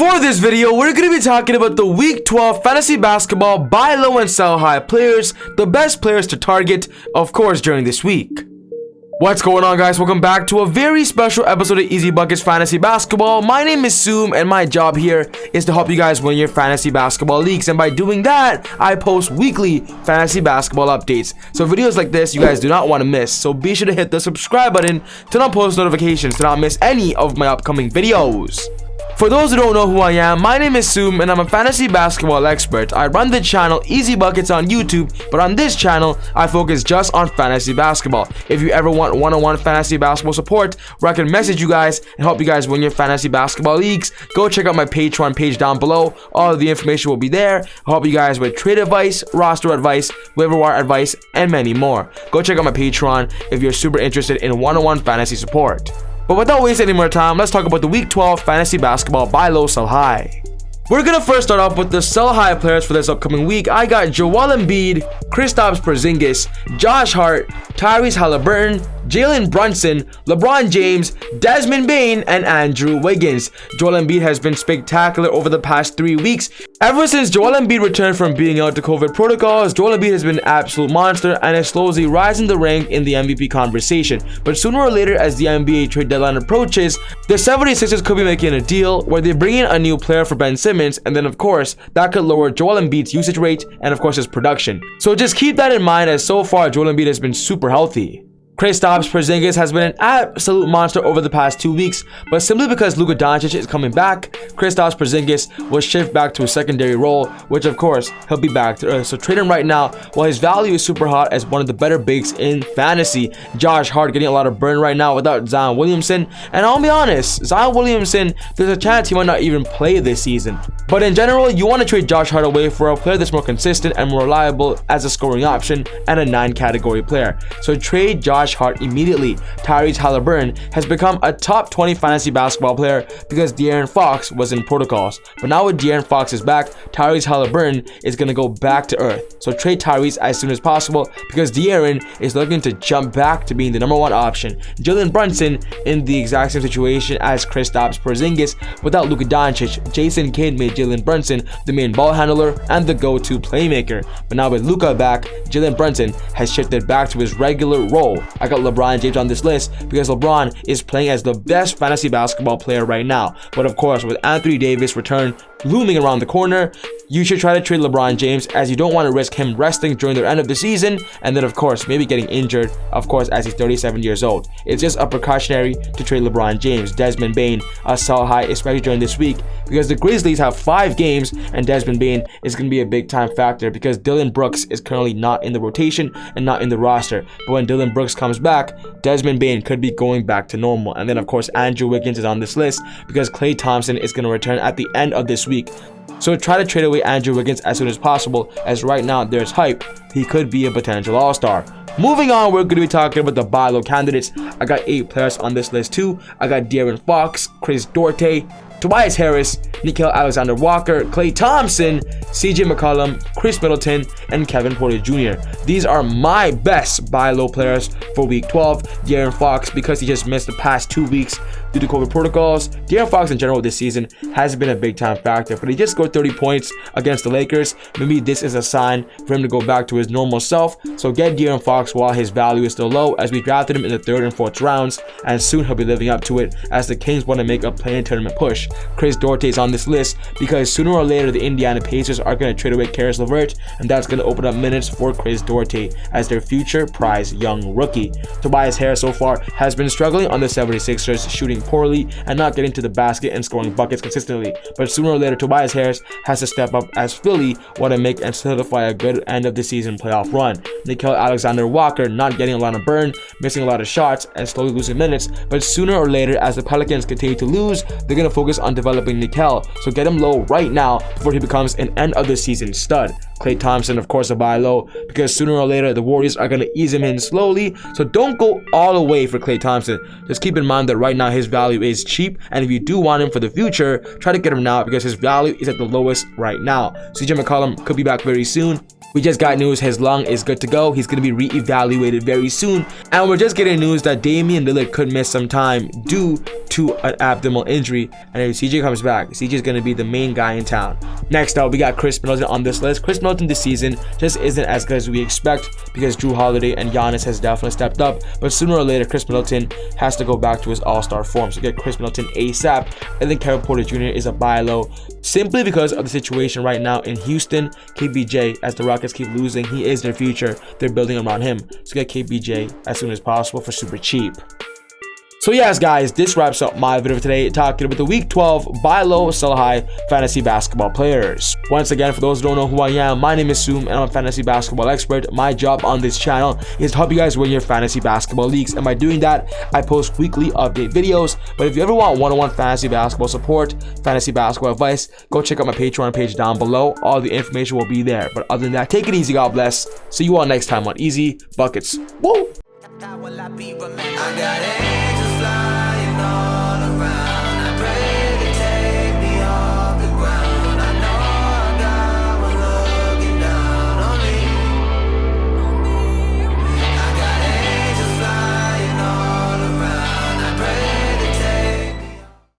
For this video, we're going to be talking about the Week 12 Fantasy Basketball Buy Low and Sell High Players, the best players to target, of course, during this week. What's going on, guys? Welcome back to a very special episode of ezBUCKETZ Fantasy Basketball. My name is Zoom, and my job here is to help you guys win your fantasy basketball leagues. And by doing that, I post weekly fantasy basketball updates. So videos like this, you guys do not want to miss. So be sure to hit the subscribe button, turn on post notifications to not miss any of my upcoming videos. For those who don't know who I am, my name is Zoom and I'm a fantasy basketball expert. I run the channel ezBUCKETZ on YouTube, but on this channel, I focus just on fantasy basketball. If you ever want one-on-one fantasy basketball support where I can message you guys and help you guys win your fantasy basketball leagues, go check out my Patreon page down below. All of the information will be there. I'll help you guys with trade advice, roster advice, waiver wire advice, and many more. Go check out my Patreon if you're super interested in one-on-one fantasy support. But without wasting any more time, let's talk about the Week 12 Fantasy Basketball Buy Low, Sell High. We're gonna first start off with the Sell High players for this upcoming week. I got Joel Embiid, Kristaps Porzingis, Josh Hart, Tyrese Halliburton, Jalen Brunson, LeBron James, Desmond Bane, and Andrew Wiggins. Joel Embiid has been spectacular over the past 3 weeks. Ever since Joel Embiid returned from being out to COVID protocols, Joel Embiid has been an absolute monster and is slowly rising the rank in the MVP conversation. But sooner or later, as the NBA trade deadline approaches, the 76ers could be making a deal where they bring in a new player for Ben Simmons, and then of course, that could lower Joel Embiid's usage rate and of course his production. So just keep that in mind, as so far Joel Embiid has been super healthy. Kristaps Porzingis has been an absolute monster over the past 2 weeks, but simply because Luka Doncic is coming back, Kristaps Porzingis will shift back to a secondary role, which of course he'll be back to earth. So trade him right now while his value is super hot as one of the better bigs in fantasy. Josh Hart getting a lot of burn right now without Zion Williamson, and I'll be honest, Zion Williamson, there's a chance he might not even play this season. But in general, you want to trade Josh Hart away for a player that's more consistent and more reliable as a scoring option and a 9-category player. So trade Josh Hart immediately. Tyrese Halliburton has become a top 20 fantasy basketball player because De'Aaron Fox was in protocols. But now with De'Aaron Fox is back, Tyrese Halliburton is going to go back to earth. So trade Tyrese as soon as possible because De'Aaron is looking to jump back to being the #1 option. Jalen Brunson in the exact same situation as Kristaps Porzingis without Luka Doncic. Jason Kidd made Jalen Brunson the main ball handler and the go-to playmaker. But now with Luka back, Jalen Brunson has shifted back to his regular role. I got LeBron James on this list because LeBron is playing as the best fantasy basketball player right now. But of course, with Anthony Davis' return looming around the corner, you should try to trade LeBron James, as you don't want to risk him resting during the end of the season and then of course maybe getting injured, of course, as he's 37 years old. It's just a precautionary to trade LeBron James. Desmond Bane, a sell high, especially during this week, because the Grizzlies have 5 games and Desmond Bane is going to be a big time factor because Dillon Brooks is currently not in the rotation and not in the roster. But when Dillon Brooks comes back, Desmond Bane could be going back to normal. And then of course Andrew Wiggins is on this list because Klay Thompson is going to return at the end of this week. So try to trade away Andrew Wiggins as soon as possible, as right now there's hype he could be a potential all-star. Moving on, we're going to be talking about the buy low candidates. I got 8 players on this list too. I got De'Aaron Fox, Chris Duarte, Tobias Harris, Nickeil Alexander-Walker, Klay Thompson, CJ McCollum, Chris Middleton, and Kevin Porter Jr. These are my best buy low players for week 12. De'Aaron Fox, because he just missed the past 2 weeks due to COVID protocols. De'Aaron Fox in general this season has been a big time factor, but he just scored 30 points against the Lakers. Maybe this is a sign for him to go back to his normal self. So get De'Aaron Fox while his value is still low, as we drafted him in the 3rd and 4th rounds, and soon he'll be living up to it as the Kings want to make a play-in tournament push. Chris Duarte is on this list because sooner or later the Indiana Pacers are going to trade away Karis LeVert, and that's going to open up minutes for Chris Duarte as their future prize young rookie. Tobias Harris so far has been struggling on the 76ers, shooting poorly and not getting to the basket and scoring buckets consistently. But sooner or later Tobias Harris has to step up as Philly want to make and solidify a good end of the season playoff run. Nickeil Alexander-Walker not getting a lot of burn, missing a lot of shots and slowly losing minutes, but sooner or later as the Pelicans continue to lose, they're going to focus on developing Nickeil, so get him low right now before he becomes an end of the season stud. Klay Thompson, of course, a buy low, because sooner or later the Warriors are going to ease him in slowly. So don't go all the way for Klay Thompson. Just keep in mind that right now his value is cheap, and if you do want him for the future, try to get him now because his value is at the lowest right now. CJ McCollum could be back very soon. We just got news his lung is good to go. He's going to be re-evaluated very soon. And we're just getting news that Damian Lillard could miss some time due to an abdominal injury. And if CJ comes back, CJ is going to be the main guy in town. Next up, we got Chris Middleton on this list. Chris Middleton this season just isn't as good as we expect because Drew Holiday and Giannis has definitely stepped up. But sooner or later, Chris Middleton has to go back to his all-star form. So get Chris Middleton ASAP. And then Kevin Porter Jr. is a buy low simply because of the situation right now in Houston. KBJ, as the Rockets keep losing, he is their future. They're building around him. So get KBJ as soon as possible for super cheap. So yes, guys, this wraps up my video for today, talking about the Week 12 Buy Low, Sell High fantasy basketball players. Once again, for those who don't know who I am, my name is Soom, and I'm a fantasy basketball expert. My job on this channel is to help you guys win your fantasy basketball leagues, and by doing that, I post weekly update videos. But if you ever want one-on-one fantasy basketball support, fantasy basketball advice, go check out my Patreon page down below. All the information will be there. But other than that, take it easy, God bless. See you all next time on Easy Buckets. Woo!